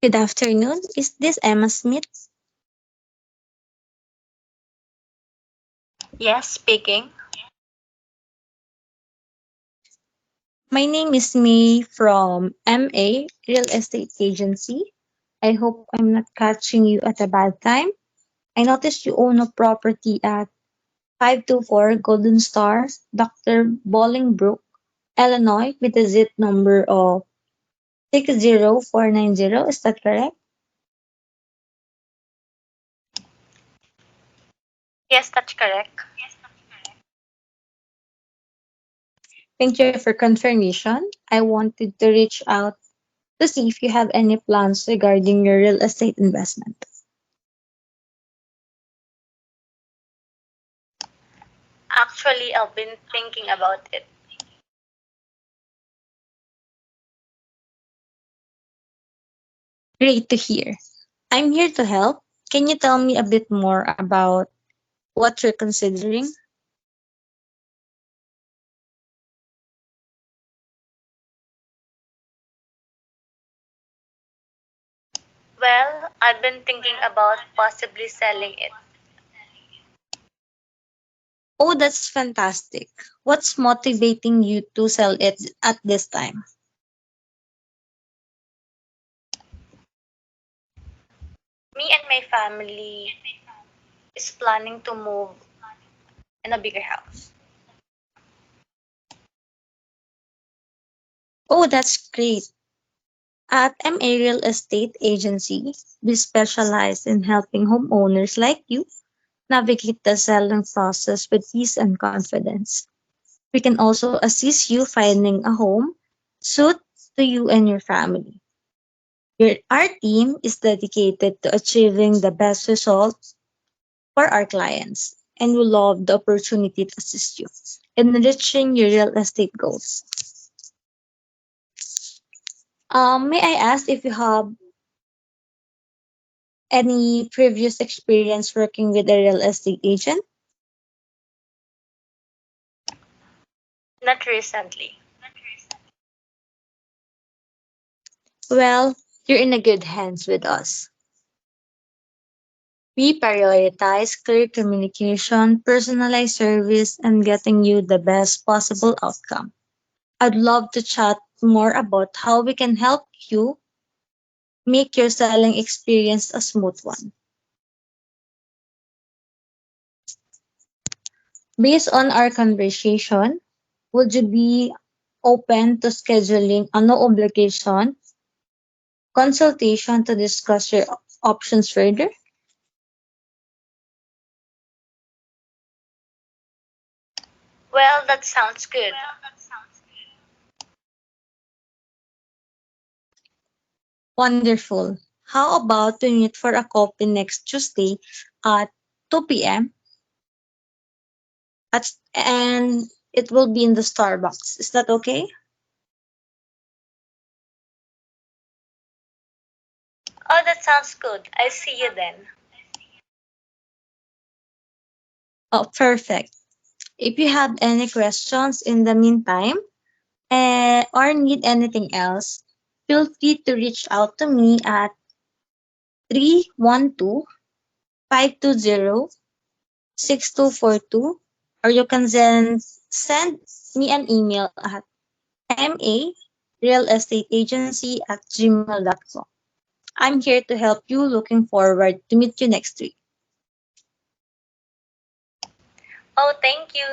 Good afternoon. Is this Emma Smith? Yes, speaking. My name is May from MA Real Estate Agency. I hope I'm not catching you at a bad time. I noticed you own a property at 524 Golden Star, Dr. Bolingbrook, Illinois, with a zip number of 60490. Is that correct? Yes, that's correct. Thank you for confirmation. I wanted to reach out to see if you have any plans regarding your real estate investment. Actually, I've been thinking about it. Great to hear. I'm here to help. Can you tell me a bit more about what you're considering? Well, I've been thinking about possibly selling it. Oh, that's fantastic. What's motivating you to sell it at this time? Me and my family is planning to move in a bigger house. Oh, that's great. At MA Real Estate Agency, we specialize in helping homeowners like you navigate the selling process with ease and confidence. We can also assist you finding a home suit to you and your family. Our team is dedicated to achieving the best results for our clients, and we love the opportunity to assist you in reaching your real estate goals. May I ask if you have any previous experience working with a real estate agent? Not recently. Well, you're in a good hands with us. We prioritize clear communication, personalized service, and getting you the best possible outcome. I'd love to chat more about how we can help you make your selling experience a smooth one. Based on our conversation, would you be open to scheduling a no obligation consultation to discuss your options further? Well, that sounds good. Wonderful. How about we meet for a coffee next Tuesday at 2 p.m. And it will be in the Starbucks. Is that okay? Oh, that sounds good. I'll see you then. Oh, perfect. If you have any questions in the meantime or need anything else, feel free to reach out to me at 312-520-6242, or you can send me an email at marealestateagency@gmail.com. I'm here to help you. Looking forward to meet you next week. Oh, thank you.